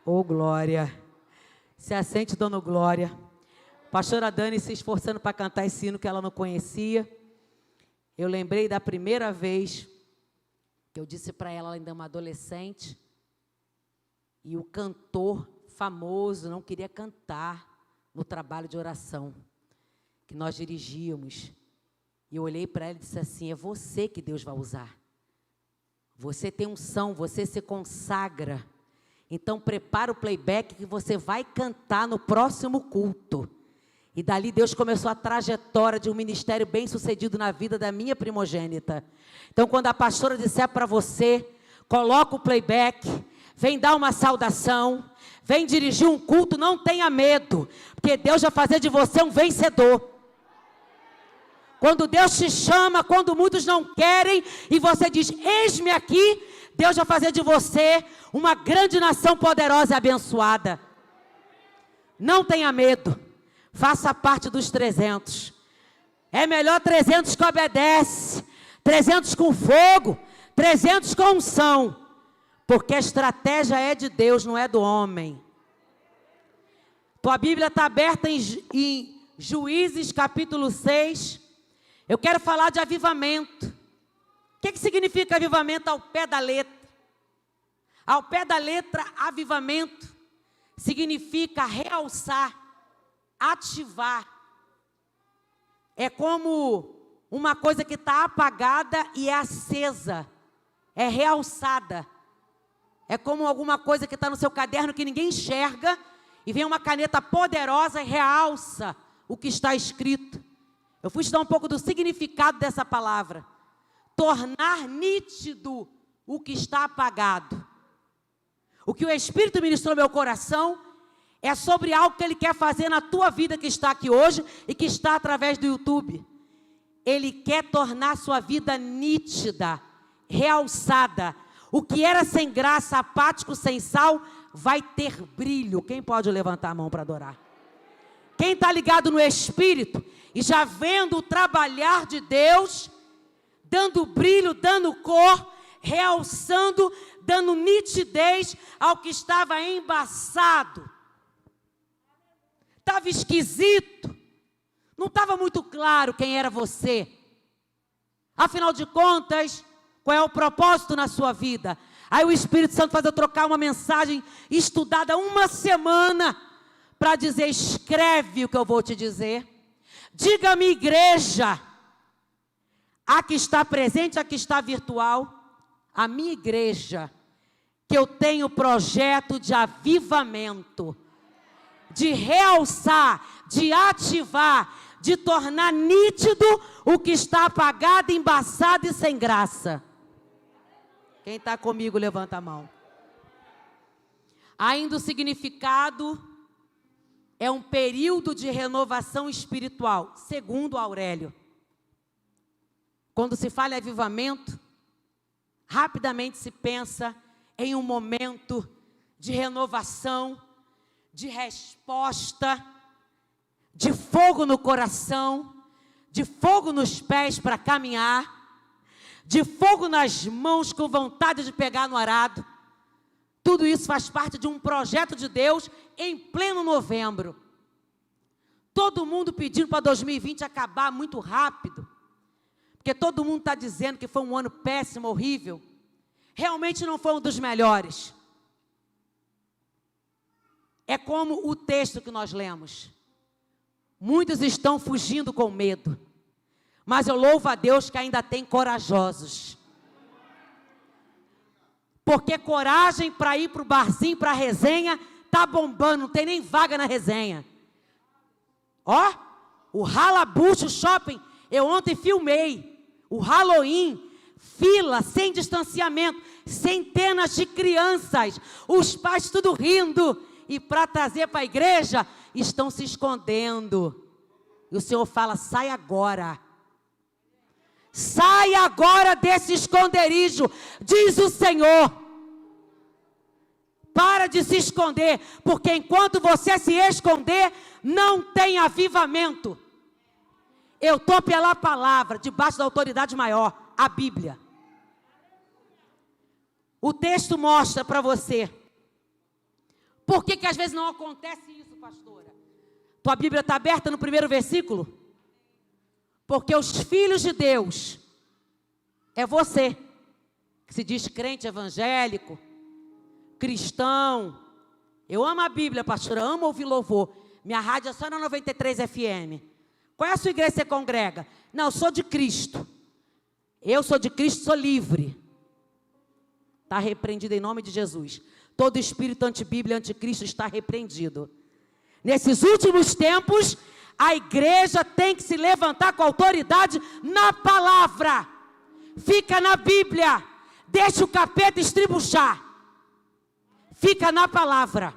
Ô, glória. Se assente, dando glória. Pastora Dani se esforçando para cantar esse hino que ela não conhecia. Eu lembrei da primeira vez que eu disse para ela ainda uma adolescente, e o cantor famoso não queria cantar no trabalho de oração que nós dirigíamos. E eu olhei para ela e disse assim: é você que Deus vai usar. Você tem unção, você se consagra. Então prepara o playback que você vai cantar no próximo culto. E dali Deus começou a trajetória de um ministério bem sucedido na vida da minha primogênita. Então quando a pastora disser para você, coloca o playback, vem dar uma saudação, vem dirigir um culto, não tenha medo, porque Deus vai fazer de você um vencedor. Quando Deus te chama, quando muitos não querem, e você diz, eis-me aqui, Deus vai fazer de você uma grande nação poderosa e abençoada. Não tenha medo, faça parte dos 300. É melhor 300 que obedece, 300 com fogo, 300 com unção, porque a estratégia é de Deus, não é do homem. Tua Bíblia está aberta em Juízes capítulo 6. Eu quero falar de avivamento. O que significa avivamento ao pé da letra? Ao pé da letra, avivamento significa realçar, ativar. É como uma coisa que está apagada e é acesa, é realçada. É como alguma coisa que está no seu caderno que ninguém enxerga, e vem uma caneta poderosa e realça o que está escrito. Eu fui estudar um pouco do significado dessa palavra. Tornar nítido o que está apagado. O que o Espírito ministrou no meu coração é sobre algo que Ele quer fazer na tua vida que está aqui hoje e que está através do YouTube. Ele quer tornar a sua vida nítida, realçada. O que era sem graça, apático, sem sal, vai ter brilho. Quem pode levantar a mão para adorar? Quem está ligado no Espírito e já vendo o trabalhar de Deus, dando brilho, dando cor, realçando, dando nitidez ao que estava embaçado. Estava esquisito. Não estava muito claro quem era você. Afinal de contas, qual é o propósito na sua vida? Aí o Espírito Santo faz eu trocar uma mensagem estudada uma semana para dizer, escreve o que eu vou te dizer. Diga-me, igreja, a que está presente, a que está virtual, a minha igreja, que eu tenho projeto de avivamento, de realçar, de ativar, de tornar nítido o que está apagado, embaçado e sem graça. Quem está comigo, levanta a mão. Ainda o significado é um período de renovação espiritual, segundo Aurélio. Quando se fala em avivamento, rapidamente se pensa em um momento de renovação, de resposta, de fogo no coração, de fogo nos pés para caminhar, de fogo nas mãos com vontade de pegar no arado. Tudo isso faz parte de um projeto de Deus em pleno novembro. Todo mundo pedindo para 2020 acabar muito rápido, porque todo mundo está dizendo que foi um ano péssimo, horrível. Realmente não foi um dos melhores. É como o texto que nós lemos. Muitos estão fugindo com medo, mas eu louvo a Deus que ainda tem corajosos. Porque coragem para ir para o barzinho, para a resenha, está bombando, não tem nem vaga na resenha. Ó, o Ralabucho Shopping, eu ontem filmei, o Halloween, fila, sem distanciamento, centenas de crianças, os pais tudo rindo, e para trazer para a igreja, estão se escondendo. E o Senhor fala, sai agora. Sai agora desse esconderijo, diz o Senhor. Para de se esconder, porque enquanto você se esconder, não tem avivamento. Eu estou pela palavra, debaixo da autoridade maior, a Bíblia. O texto mostra para você Por que que às vezes não acontece isso, pastora? Tua Bíblia está aberta no primeiro versículo? Porque os filhos de Deus é você, que se diz crente evangélico, cristão. Eu amo a Bíblia, pastora, amo ouvir louvor. Minha rádio é só na 93 FM. Qual é a sua igreja que você congrega? Não, eu sou de Cristo. Eu sou de Cristo, sou livre. Está repreendido em nome de Jesus. Todo espírito anti-Bíblia, anticristo está repreendido. Nesses últimos tempos, a igreja tem que se levantar com autoridade na palavra. Fica na Bíblia. Deixa o capeta estribuchar. Fica na palavra.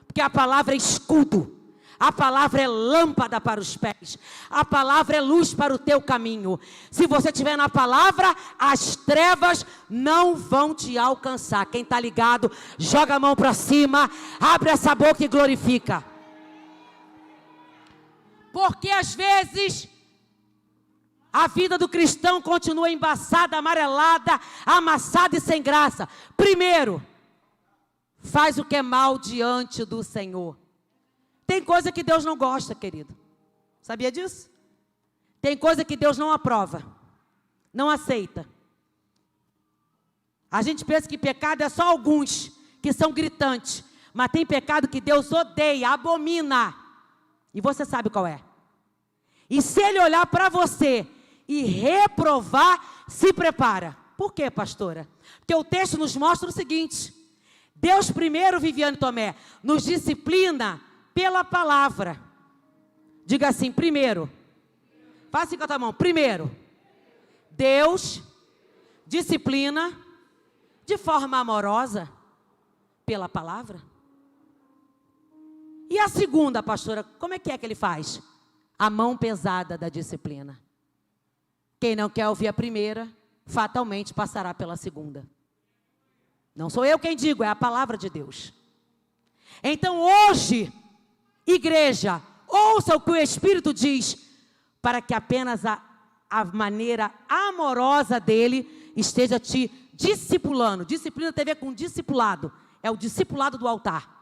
Porque a palavra é escudo. A palavra é lâmpada para os pés. A palavra é luz para o teu caminho. Se você estiver na palavra, as trevas não vão te alcançar. Quem está ligado, joga a mão para cima, abre essa boca e glorifica. Porque às vezes a vida do cristão continua embaçada, amarelada, amassada e sem graça. Primeiro, faz o que é mal diante do Senhor. Tem coisa que Deus não gosta, querido. Sabia disso? Tem coisa que Deus não aprova, não aceita. A gente pensa que pecado é só alguns que são gritantes, mas tem pecado que Deus odeia, abomina. E você sabe qual é. E se Ele olhar para você e reprovar, se prepara. Por quê, pastora? Porque o texto nos mostra o seguinte: Deus primeiro, Viviane Tomé, nos disciplina pela palavra. Diga assim, primeiro. Faça assim com a tua mão. Primeiro, Deus disciplina de forma amorosa pela palavra. E a segunda, pastora, como é que Ele faz? A mão pesada da disciplina. Quem não quer ouvir a primeira, fatalmente passará pela segunda. Não sou eu quem digo, é a palavra de Deus. Então hoje, igreja, ouça o que o Espírito diz, para que apenas a maneira amorosa dele esteja te discipulando. Disciplina tem a ver com discipulado, é o discipulado do altar.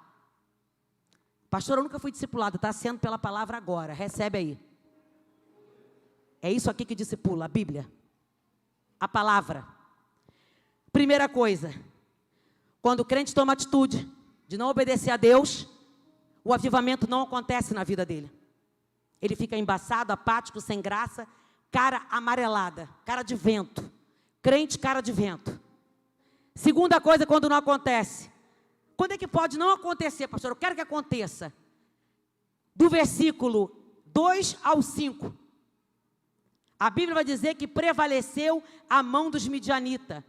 Pastor, eu nunca fui discipulado, está sendo pela palavra agora, recebe aí. É isso aqui que discipula, a Bíblia, a palavra. Primeira coisa, quando o crente toma atitude de não obedecer a Deus, o avivamento não acontece na vida dele. Ele fica embaçado, apático, sem graça, cara amarelada, cara de vento. Crente, cara de vento. Segunda coisa, quando não acontece. Quando é que pode não acontecer, pastor? Eu quero que aconteça. Do versículo 2 ao 5. A Bíblia vai dizer que prevaleceu a mão dos midianitas.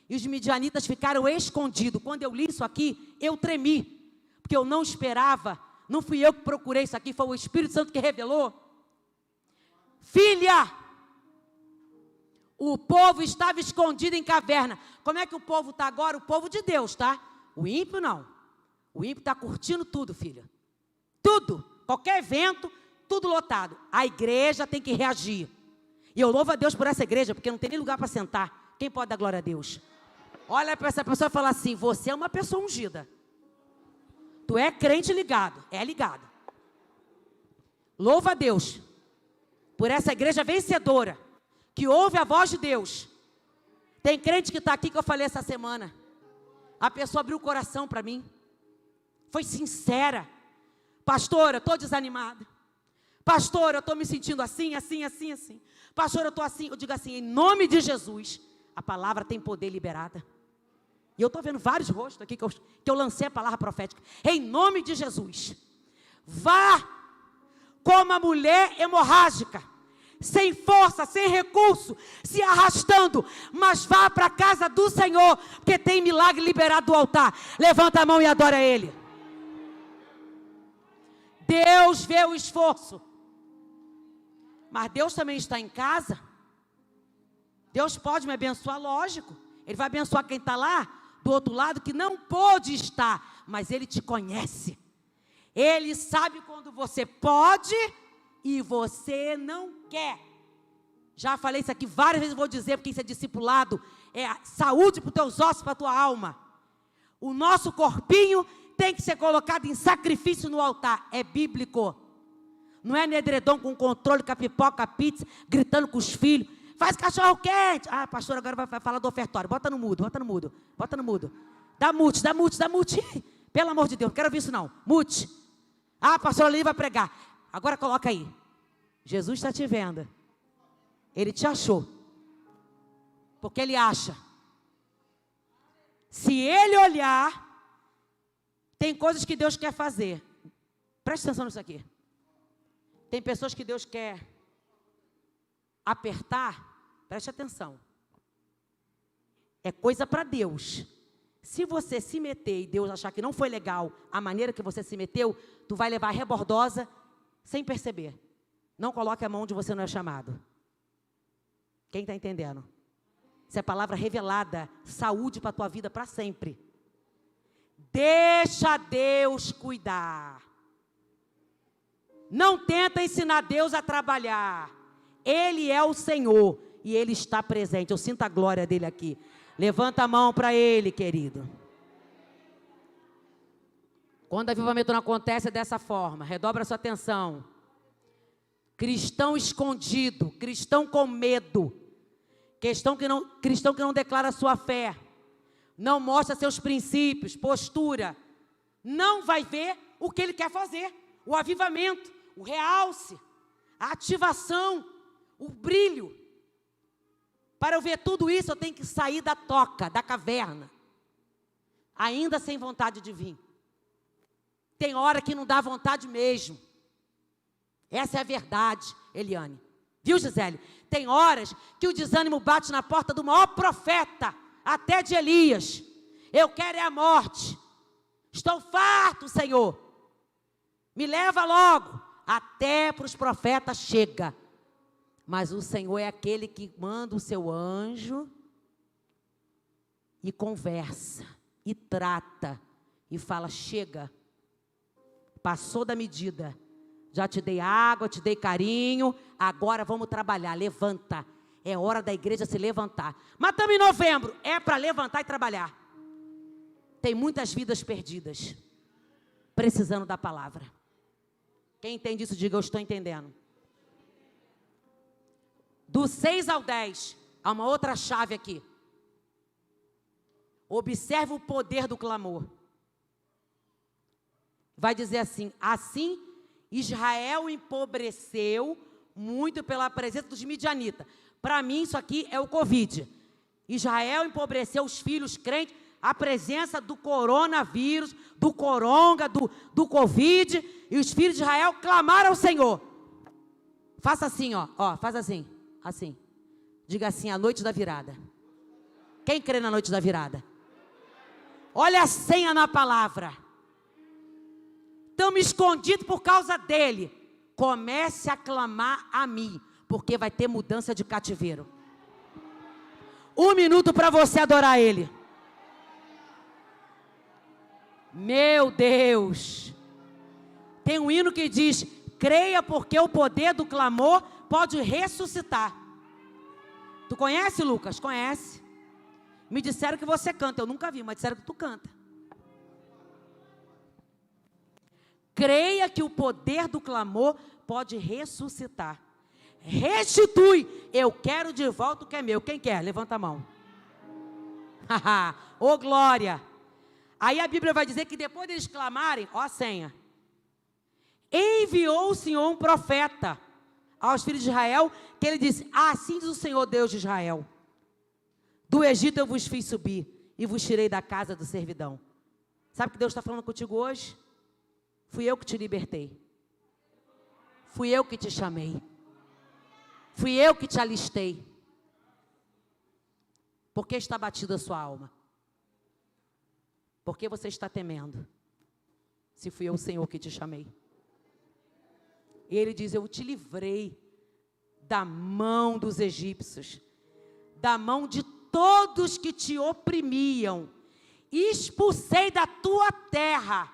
E os midianitas ficaram escondidos. Quando eu li isso aqui, eu tremi. Porque eu não esperava. Não fui eu que procurei isso aqui, foi o Espírito Santo que revelou. Filha, o povo estava escondido em caverna. Como é que o povo está agora? O povo de Deus, tá? O ímpio não. O ímpio está curtindo tudo, filha. Tudo. Qualquer evento, tudo lotado. A igreja tem que reagir. E eu louvo a Deus por essa igreja, porque não tem nem lugar para sentar. Quem pode dar glória a Deus? Olha para essa pessoa e fala assim: você é uma pessoa ungida. Tu é crente ligado, é ligado. Louva a Deus por essa igreja vencedora, que ouve a voz de Deus. Tem crente que está aqui, que eu falei essa semana. A pessoa abriu o coração para mim. Foi sincera. Pastor, eu estou desanimada. Pastor, eu estou me sentindo assim, assim, assim, assim. Pastor, eu estou assim. Eu digo assim, em nome de Jesus, a palavra tem poder liberada. E eu estou vendo vários rostos aqui que eu lancei a palavra profética. Em nome de Jesus. Vá como a mulher hemorrágica. Sem força, sem recurso, se arrastando. Mas vá para a casa do Senhor. Porque tem milagre liberado do altar. Levanta a mão e adora Ele. Deus vê o esforço. Mas Deus também está em casa. Deus pode me abençoar, lógico. Ele vai abençoar quem está lá do outro lado, que não pôde estar, mas Ele te conhece. Ele sabe quando você pode e você não quer. Já falei isso aqui várias vezes, vou dizer, porque isso é discipulado, é saúde para os teus ossos, para a tua alma. O nosso corpinho tem que ser colocado em sacrifício no altar. É bíblico. Não é nedredom com controle, com a pipoca, a pizza, gritando com os filhos. Faz cachorro quente. Ah, pastor, agora vai falar do ofertório. Bota no mudo, bota no mudo, bota no mudo. Dá mute, dá mute, dá mute. Pelo amor de Deus, não quero ouvir isso não. Mute. Ah, pastor ali vai pregar. Agora coloca aí. Jesus está te vendo. Ele te achou. Porque ele acha. Se ele olhar, tem coisas que Deus quer fazer. Preste atenção nisso aqui. Tem pessoas que Deus quer apertar. Preste atenção. É coisa para Deus. Se você se meter e Deus achar que não foi legal a maneira que você se meteu, tu vai levar a rebordosa sem perceber. Não coloque a mão onde você não é chamado. Quem está entendendo? Isso é palavra revelada, saúde para a tua vida para sempre. Deixa Deus cuidar. Não tenta ensinar Deus a trabalhar. Ele é o Senhor e Ele está presente. Eu sinto a glória dEle aqui. Levanta a mão para Ele, querido. Quando avivamento não acontece dessa forma, redobra a sua atenção. Cristão escondido, cristão com medo, cristão que não declara sua fé, não mostra seus princípios, postura, não vai ver o que ele quer fazer, o avivamento, o realce, a ativação, o brilho. Para eu ver tudo isso, eu tenho que sair da toca, da caverna, ainda sem vontade de vir. Tem hora que não dá vontade mesmo. Essa é a verdade, Eliane. Viu, Gisele? Tem horas que o desânimo bate na porta do maior profeta, até de Elias. Eu quero é a morte. Estou farto, Senhor. Me leva logo. Até para os profetas chega. Mas o Senhor é aquele que manda o seu anjo e conversa, e trata, e fala, chega. Passou da medida. Já te dei água, te dei carinho, agora vamos trabalhar, levanta. É hora da igreja se levantar. Mas estamos em novembro, é para levantar e trabalhar. Tem muitas vidas perdidas, precisando da palavra. Quem entende isso, diga, eu estou entendendo. Do 6 ao 10, há uma outra chave aqui. Observe o poder do clamor. Vai dizer assim, assim Israel empobreceu muito pela presença dos midianitas. Para mim, isso aqui é o Covid. Israel empobreceu os filhos crentes, a presença do coronavírus, do coronga, do Covid, e os filhos de Israel clamaram ao Senhor. Faça assim, ó, faz assim, assim. Diga assim, a noite da virada. Quem crê na noite da virada? Olha a senha na palavra. Estamos escondidos por causa dele. Comece a clamar a mim, porque vai ter mudança de cativeiro. 1 minuto para você adorar ele. Meu Deus. Tem um hino que diz, creia porque o poder do clamor pode ressuscitar. Tu conhece, Lucas? Conhece. Me disseram que você canta, eu nunca vi, mas disseram que tu canta. Creia que o poder do clamor pode ressuscitar. Restitui. Eu quero de volta o que é meu. Quem quer? Levanta a mão. Ô glória. Aí a Bíblia vai dizer que depois deles clamarem, ó a senha. Enviou o Senhor um profeta aos filhos de Israel, que ele disse, assim diz o Senhor Deus de Israel. Do Egito eu vos fiz subir e vos tirei da casa da servidão. Sabe o que Deus está falando contigo hoje? Fui eu que te libertei. Fui eu que te chamei. Fui eu que te alistei. Por que está batida a sua alma? Por que você está temendo? Se fui eu, o Senhor, que te chamei. E ele diz, eu te livrei da mão dos egípcios, da mão de todos que te oprimiam. Expulsei da tua terra.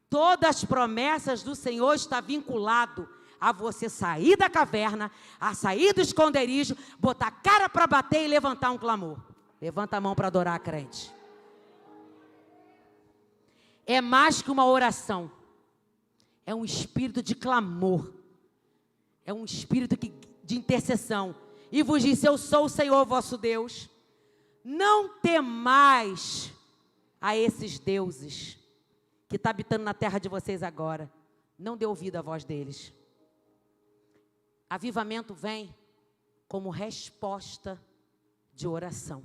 Todas as promessas do Senhor estão vinculadas a você sair da caverna, a sair do esconderijo, botar a cara para bater e levantar um clamor. Levanta a mão para adorar a crente. é mais que uma oração. É um espírito de clamor. É um espírito de intercessão. E vos disse: eu sou o Senhor vosso Deus. Não temais a esses deuses que estão habitando na terra de vocês agora. Não dê ouvido à voz deles. Avivamento vem como resposta de oração.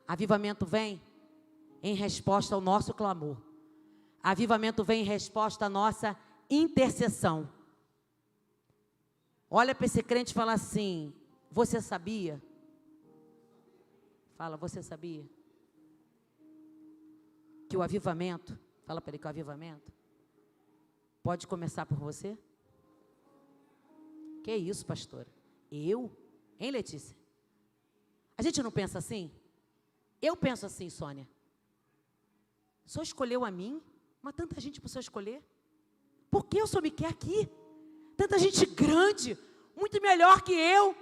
Avivamento vem em resposta ao nosso clamor. Avivamento vem em resposta à nossa intercessão. Olha para esse crente e fala assim: você sabia? Fala, você sabia? Que o avivamento, fala para ele que o avivamento pode começar por você? Que isso, pastora? Eu? Hein, Letícia? A gente não pensa assim? Eu penso assim, Sônia. Só escolheu a mim, mas tanta gente para o senhor escolher. Por que o senhor me quer aqui? Tanta gente grande, muito melhor que eu.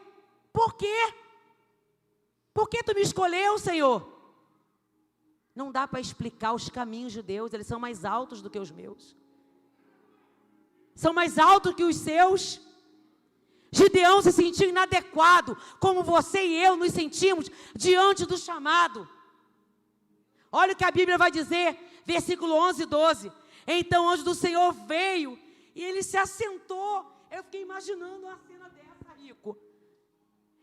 Por quê? Por que tu me escolheu, Senhor? Não dá para explicar os caminhos de Deus, eles são mais altos do que os meus. São mais altos que os seus. Gideão se sentiu inadequado, como você e eu nos sentimos diante do chamado. Olha o que a Bíblia vai dizer, versículo 11 e 12. Então o anjo do Senhor veio e ele se assentou. Eu fiquei imaginando uma cena dessa, Rico.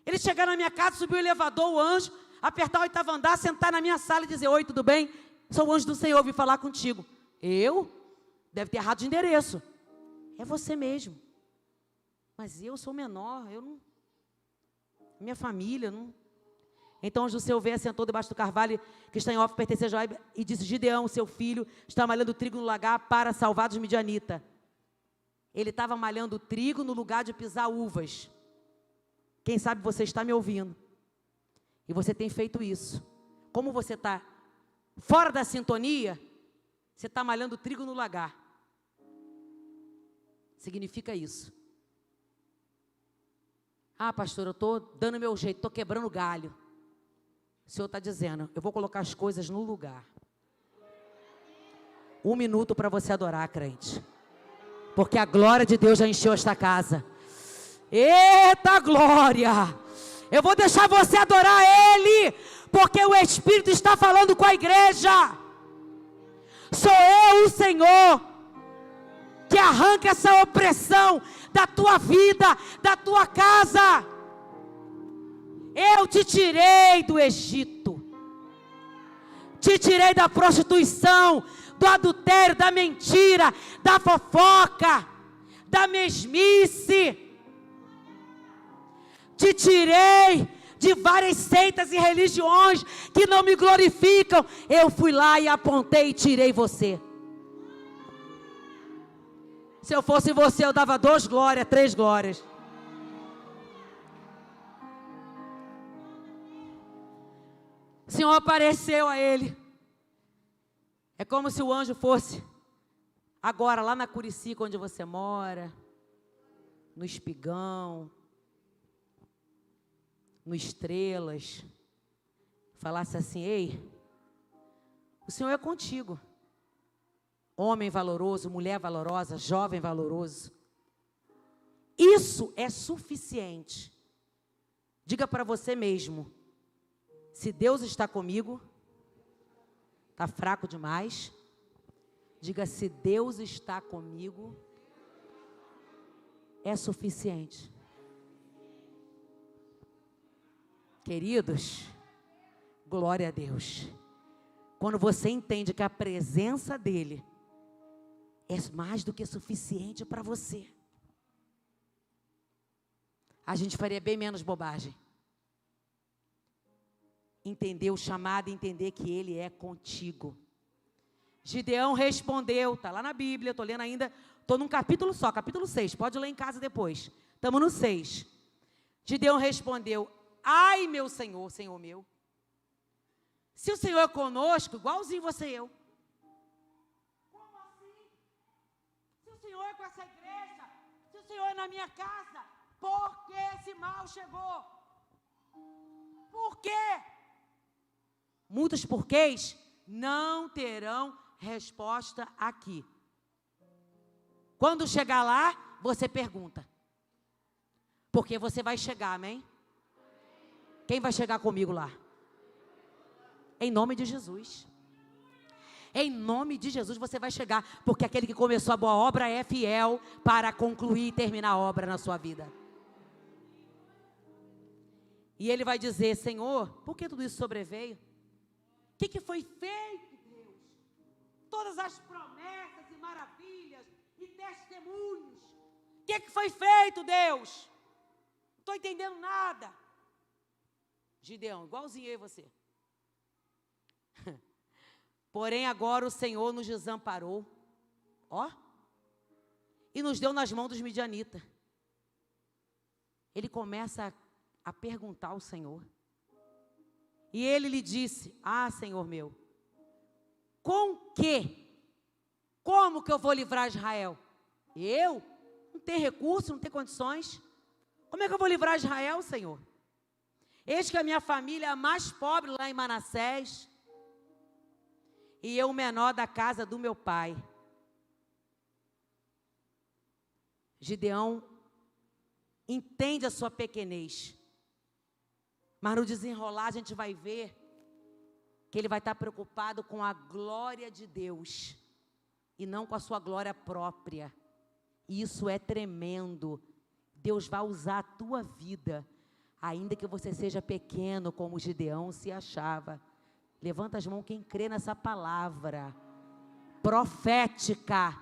Ele chegar na minha casa, subir o elevador, o anjo, apertar o oitavo andar, sentar na minha sala e dizer: oi, tudo bem? Sou o anjo do Senhor, vim falar contigo. Eu? Deve ter errado de endereço. É você mesmo. Mas eu sou menor, eu não... Minha família não... Então o anjo do Senhor veio, assentou debaixo do carvalho que está em Ofra, pertence a Joabe, e disse: Gideão, seu filho, está malhando trigo no lagar para salvar dos midianitas. Ele estava malhando trigo no lugar de pisar uvas. Quem sabe você está me ouvindo. E você tem feito isso. Como você está fora da sintonia, você está malhando trigo no lagar. Significa isso. Ah, pastor, eu estou dando meu jeito, estou quebrando galho. O Senhor está dizendo: eu vou colocar as coisas no lugar. 1 minuto para você adorar, crente. Porque a glória de Deus já encheu esta casa. Eita glória! Eu vou deixar você adorar Ele, porque o Espírito está falando com a igreja. Sou eu, o Senhor, que arranca essa opressão da tua vida, da tua casa. Eu te tirei do Egito, te tirei da prostituição, do adultério, da mentira, da fofoca, da mesmice. Te tirei de várias seitas e religiões que não me glorificam. Eu fui lá e apontei e tirei você. Se eu fosse você, eu dava 2 glórias, 3 glórias. O Senhor apareceu a ele. É como se o anjo fosse agora lá na Curicica, onde você mora, no Espigão, no Estrelas, falasse assim: ei, o Senhor é contigo. Homem valoroso, mulher valorosa, jovem valoroso. Isso é suficiente. Diga para você mesmo: se Deus está comigo, está fraco demais. Diga: se Deus está comigo, é suficiente. Queridos, glória a Deus. Quando você entende que a presença dEle é mais do que suficiente para você, a gente faria bem menos bobagem. Entender o chamado e entender que Ele é contigo. Gideão respondeu, está lá na Bíblia, estou lendo ainda, estou num capítulo só, capítulo 6, pode ler em casa depois. Estamos no 6. Gideão respondeu: ai, meu Senhor, Senhor meu, se o Senhor é conosco, igualzinho você e eu. Como assim? Se o Senhor é com essa igreja, se o Senhor é na minha casa, por que esse mal chegou? Por quê? Muitos porquês não terão resposta aqui. Quando chegar lá, você pergunta. Porque você vai chegar, amém? Quem vai chegar comigo lá? Em nome de Jesus. Em nome de Jesus você vai chegar. Porque aquele que começou a boa obra é fiel para concluir e terminar a obra na sua vida. E ele vai dizer: Senhor, por que tudo isso sobreveio? O que foi feito, Deus? Todas as promessas e maravilhas e testemunhos. O que foi feito, Deus? Não estou entendendo nada. Gideão, igualzinho eu e você. Porém agora o Senhor nos desamparou. Ó. E nos deu nas mãos dos midianitas. Ele começa a perguntar ao Senhor. E ele lhe disse: ah, Senhor meu, com que? Como que eu vou livrar Israel? Eu? Não tenho recurso, não tenho condições. Como é que eu vou livrar Israel, Senhor? Eis que a minha família é a mais pobre lá em Manassés, e eu o menor da casa do meu pai. Gideão entende a sua pequenez. Mas no desenrolar a gente vai ver que ele vai estar preocupado com a glória de Deus e não com a sua glória própria. E isso é tremendo. Deus vai usar a tua vida, ainda que você seja pequeno, como Gideão se achava. Levanta as mãos quem crê nessa palavra profética.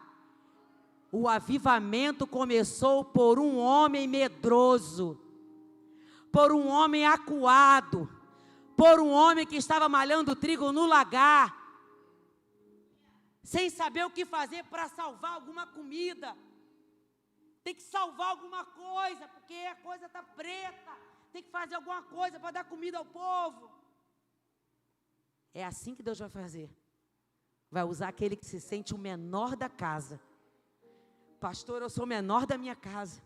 O avivamento começou por um homem medroso, por um homem acuado, por um homem que estava malhando trigo no lagar, sem saber o que fazer para salvar alguma comida. Tem que salvar alguma coisa, porque a coisa está preta. Tem que fazer alguma coisa para dar comida ao povo. É assim que Deus vai fazer. Vai usar aquele que se sente o menor da casa. Pastor, eu sou o menor da minha casa.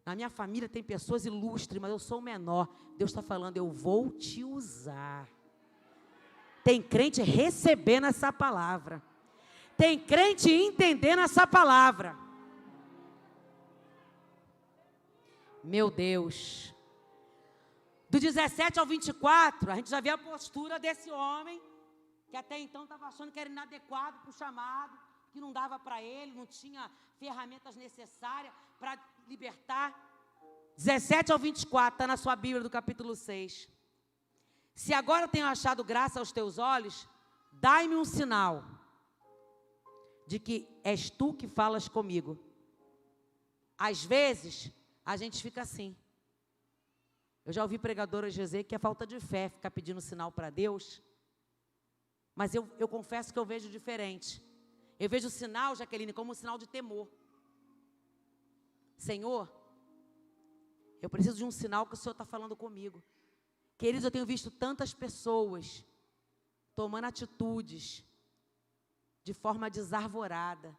Na minha família tem pessoas ilustres, mas eu sou o menor. Deus está falando: eu vou te usar. Tem crente recebendo essa palavra. Tem crente entendendo essa palavra. Meu Deus. Do 17 ao 24, a gente já vê a postura desse homem, que até então estava achando que era inadequado para o chamado, que não dava para ele, não tinha ferramentas necessárias para libertar. 17 ao 24, está na sua Bíblia do capítulo 6. Se agora tenho achado graça aos teus olhos, dai-me um sinal de que és tu que falas comigo. Às vezes, a gente fica assim. Eu já ouvi pregadoras dizer que é falta de fé ficar pedindo sinal para Deus. Mas eu confesso que eu vejo diferente. Eu vejo o sinal, Jaqueline, como um sinal de temor. Senhor, eu preciso de um sinal que o Senhor está falando comigo. Queridos, eu tenho visto tantas pessoas tomando atitudes de forma desarvorada,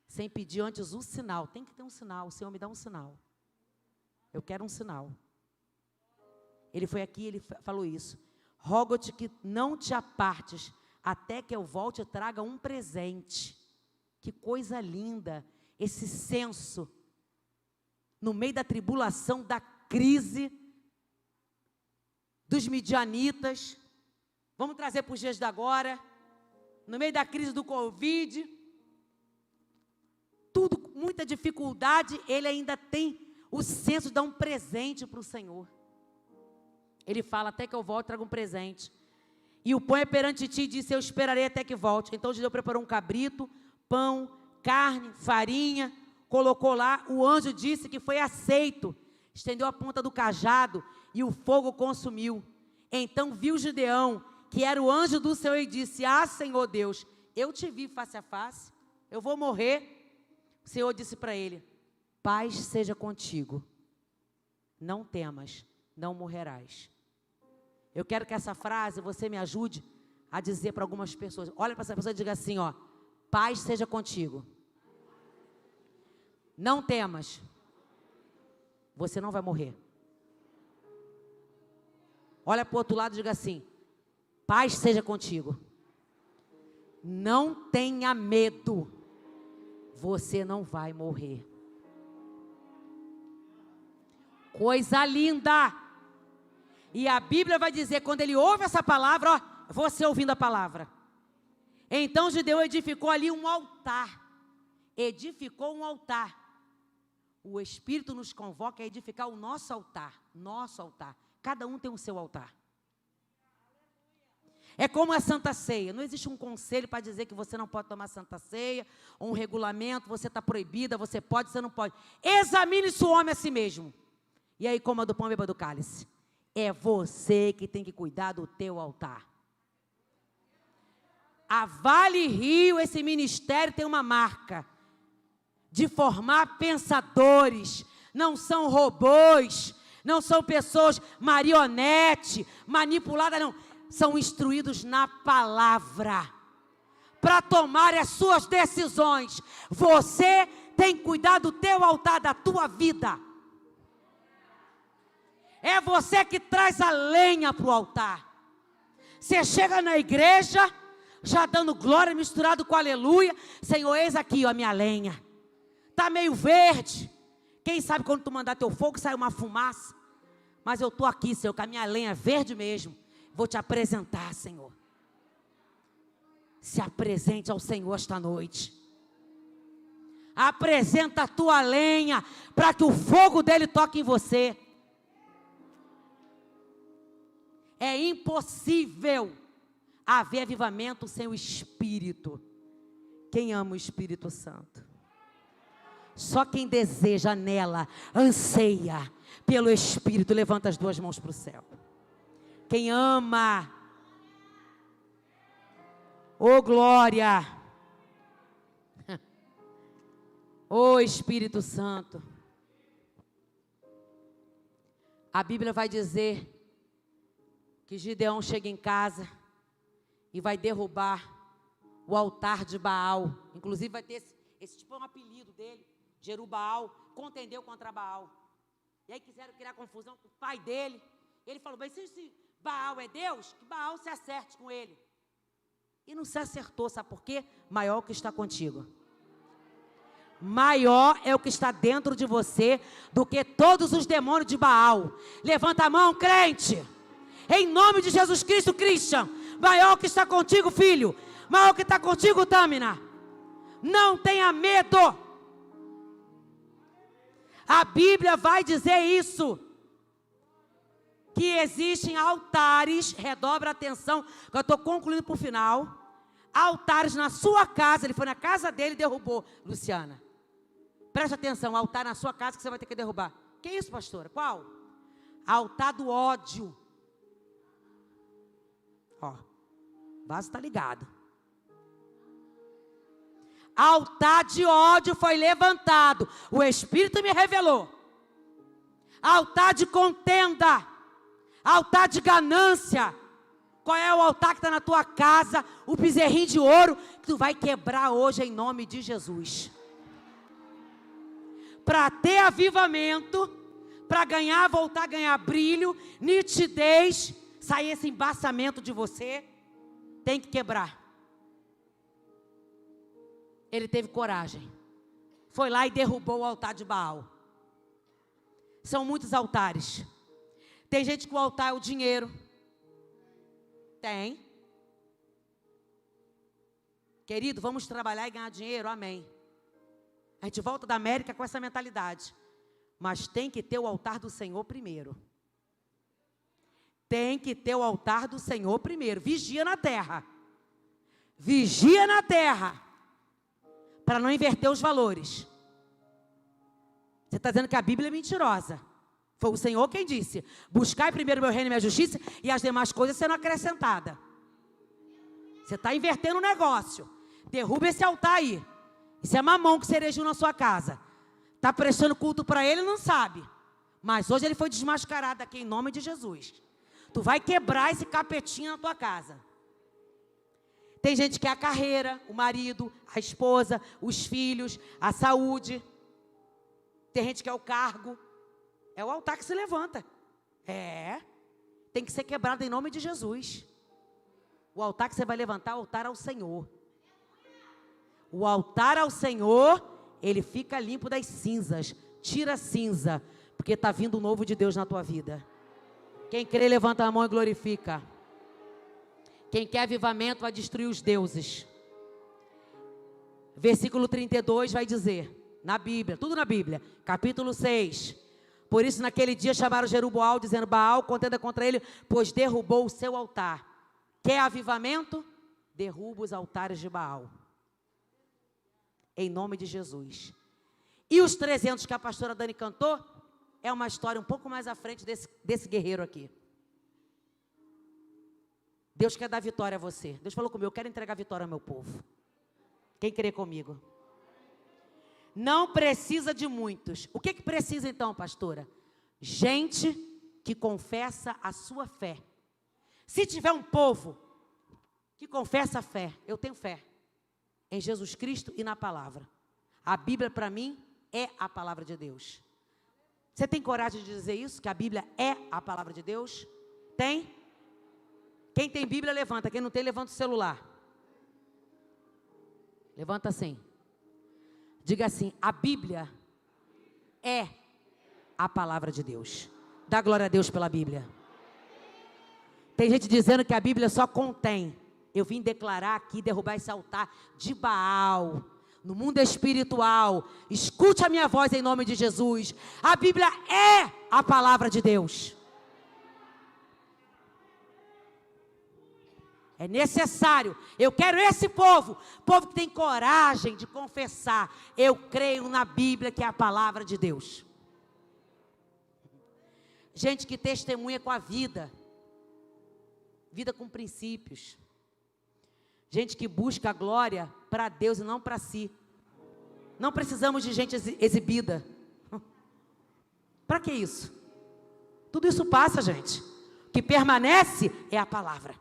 sem pedir antes um sinal. Tem que ter um sinal. O Senhor me dá um sinal. Eu quero um sinal. Ele foi aqui, ele falou isso. Rogo-te que não te apartes, até que eu volte e traga um presente. Que coisa linda, esse senso, no meio da tribulação, da crise, dos midianitas. Vamos trazer para os dias de agora, no meio da crise do Covid, tudo, muita dificuldade, ele ainda tem o senso de dar um presente para o Senhor. Ele fala: até que eu volte, traga um presente. E o põe perante ti e disse: eu esperarei até que volte. Então o Gideão preparou um cabrito, pão, carne, farinha, colocou lá. O anjo disse que foi aceito. Estendeu a ponta do cajado e o fogo consumiu. Então viu Gideão, que era o anjo do Senhor, e disse: ah, Senhor Deus, eu te vi face a face, eu vou morrer. O Senhor disse para ele: paz seja contigo, não temas, não morrerás. Eu quero que essa frase você me ajude a dizer para algumas pessoas. Olha para essa pessoa e diga assim, ó: paz seja contigo, não temas, você não vai morrer. Olha para o outro lado e diga assim: paz seja contigo, Não tenha medo. Você não vai morrer. Coisa linda. E a Bíblia vai dizer, quando ele ouve essa palavra, ó, você ouvindo a palavra. Então Gideão edificou ali um altar. Edificou um altar. O Espírito nos convoca a edificar o nosso altar. Nosso altar. Cada um tem o seu altar. É como a Santa Ceia. Não existe um conselho para dizer que você não pode tomar Santa Ceia, ou um regulamento, você está proibida, você pode, você não pode. Examine-se o homem a si mesmo. E aí coma do pão e beba do cálice. É você que tem que cuidar do teu altar. A Vale Rio, esse ministério tem uma marca de formar pensadores. Não são robôs, não são pessoas marionete, manipuladas, não. São instruídos na palavra para tomar as suas decisões. Você tem que cuidar do teu altar, da tua vida. É você que traz a lenha para o altar. Você chega na igreja, já dando glória misturado com aleluia. Senhor, eis aqui ó, a minha lenha. Está meio verde. Quem sabe quando tu mandar teu fogo, sai uma fumaça. Mas eu estou aqui, Senhor, com a minha lenha é verde mesmo. Vou te apresentar, Senhor. Se apresente ao Senhor esta noite. Apresenta a tua lenha, para que o fogo dele toque em você. É impossível haver avivamento sem o Espírito. Quem ama o Espírito Santo? Só quem deseja nela, anseia pelo Espírito, levanta as duas mãos para o céu. Quem ama, oh glória, oh Espírito Santo. A Bíblia vai dizer que Gideão chega em casa e vai derrubar o altar de Baal. Inclusive vai ter esse tipo é um apelido dele, Jerubaal, contendeu contra Baal. E aí quiseram criar confusão com o pai dele. Ele falou, bem, se Baal é Deus, que Baal se acerte com ele. E não se acertou, sabe por quê? Maior é o que está contigo. Maior é o que está dentro de você do que todos os demônios de Baal. Levanta a mão, crente. Em nome de Jesus Cristo, Christian. Maior é o que está contigo, filho. Maior é o que está contigo, Tâmina. Não tenha medo. A Bíblia vai dizer isso. Que existem altares, redobra a atenção, que eu estou concluindo para o final. Altares na sua casa, ele foi na casa dele e derrubou. Luciana, preste atenção, altar na sua casa que você vai ter que derrubar. Que isso, pastora? Qual? Altar do ódio. Ó, o vaso está ligado. Altar de ódio foi levantado. O Espírito me revelou. Altar de contenda. Altar de ganância. Qual é o altar que está na tua casa? O bezerrinho de ouro que tu vai quebrar hoje em nome de Jesus. Para ter avivamento, para ganhar, voltar a ganhar brilho, nitidez, sair esse embaçamento de você, tem que quebrar. Ele teve coragem. Foi lá e derrubou o altar de Baal. São muitos altares. Tem gente que o altar é o dinheiro. Tem. Querido, vamos trabalhar e ganhar dinheiro, amém. A gente volta da América com essa mentalidade. Mas tem que ter o altar do Senhor primeiro. Tem que ter o altar do Senhor primeiro. Vigia na terra. Vigia na terra. Para não inverter os valores. Você está dizendo que a Bíblia é mentirosa. Foi o Senhor quem disse: buscai primeiro o meu reino e minha justiça, e as demais coisas serão acrescentadas. Você está invertendo o negócio. Derruba esse altar aí. Isso é mamão que você erigiu na sua casa. Está prestando culto para ele e não sabe. Mas hoje ele foi desmascarado aqui em nome de Jesus. Tu vai quebrar esse capetinho na tua casa. Tem gente que é a carreira, o marido, a esposa, os filhos, a saúde. Tem gente que é o cargo. É o altar que se levanta. Tem que ser quebrado em nome de Jesus. O altar que você vai levantar, o altar ao Senhor. o altar ao Senhor, ele fica limpo das cinzas. Tira a cinza, porque está vindo o novo de Deus na tua vida. Quem crê, levanta a mão e glorifica. Quem quer avivamento vai destruir os deuses. Versículo 32 vai dizer, na Bíblia, tudo na Bíblia, capítulo 6. Por isso naquele dia chamaram Jerubaal, dizendo: Baal contenda contra ele, pois derrubou o seu altar. Quer avivamento? Derruba os altares de Baal. Em nome de Jesus. E os 300 que a pastora Dani cantou, é uma história um pouco mais à frente desse guerreiro aqui. Deus quer dar vitória a você. Deus falou comigo: eu quero entregar vitória ao meu povo. Quem crê comigo? Não precisa de muitos. O que precisa então, pastora? Gente que confessa a sua fé. Se tiver um povo que confessa a fé, eu tenho fé em Jesus Cristo e na palavra. A Bíblia para mim é a palavra de Deus. Você tem coragem de dizer isso? Que a Bíblia é a palavra de Deus? Tem? Quem tem Bíblia, levanta. Quem não tem, levanta o celular. Levanta assim. Diga assim: a Bíblia é a palavra de Deus. Dá glória a Deus pela Bíblia. Tem gente dizendo que a Bíblia só contém. Eu vim declarar aqui, derrubar esse altar de Baal. No mundo espiritual, escute a minha voz em nome de Jesus. A Bíblia é a palavra de Deus. É necessário. Eu quero esse povo que tem coragem de confessar: eu creio na Bíblia, que é a palavra de Deus. Gente que testemunha com a vida, vida com princípios. Gente que busca a glória para Deus e não para si. Não precisamos de gente exibida. Para que isso? Tudo isso passa, gente. O que permanece é a palavra.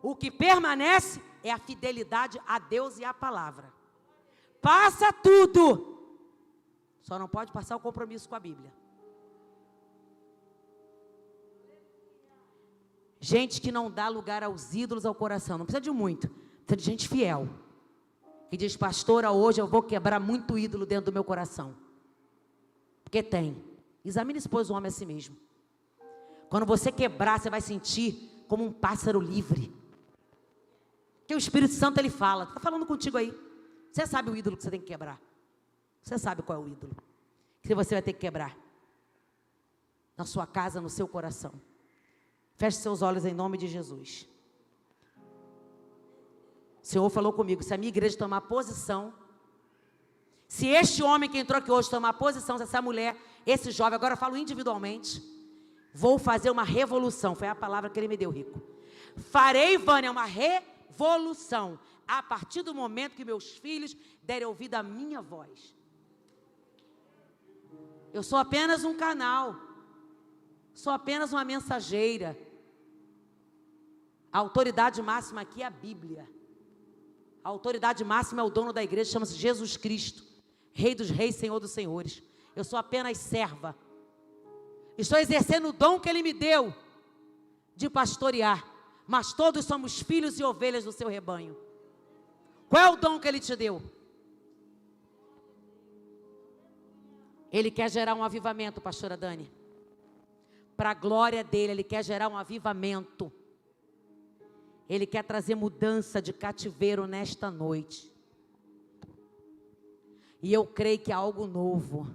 O que permanece é a fidelidade a Deus e à palavra. Passa tudo. Só não pode passar o compromisso com a Bíblia. Gente que não dá lugar aos ídolos ao coração. Não precisa de muito. Precisa de gente fiel. Que diz: pastora, hoje eu vou quebrar muito ídolo dentro do meu coração. Porque tem. Examine, pois, o homem a si mesmo. Quando você quebrar, você vai sentir como um pássaro livre. Porque o Espírito Santo, ele fala. Está falando contigo aí. Você sabe o ídolo que você tem que quebrar. Você sabe qual é o ídolo que você vai ter que quebrar. Na sua casa, no seu coração. Feche seus olhos em nome de Jesus. O Senhor falou comigo: se a minha igreja tomar posição, se este homem que entrou aqui hoje tomar posição, se essa mulher, esse jovem, agora eu falo individualmente, vou fazer uma revolução. Foi a palavra que ele me deu, Rico. Farei, Vânia, uma revolução a partir do momento que meus filhos derem ouvido à minha voz. Eu sou apenas um canal, sou apenas uma mensageira. A autoridade máxima aqui é a Bíblia. A autoridade máxima é o dono da igreja, chama-se Jesus Cristo, Rei dos reis, Senhor dos senhores. Eu sou apenas serva. Estou exercendo o dom que Ele me deu de pastorear, mas todos somos filhos e ovelhas do seu rebanho. Qual é o dom que Ele te deu? Ele quer gerar um avivamento, pastora Dani. Para a glória dEle, Ele quer gerar um avivamento. Ele quer trazer mudança de cativeiro nesta noite. E eu creio que há algo novo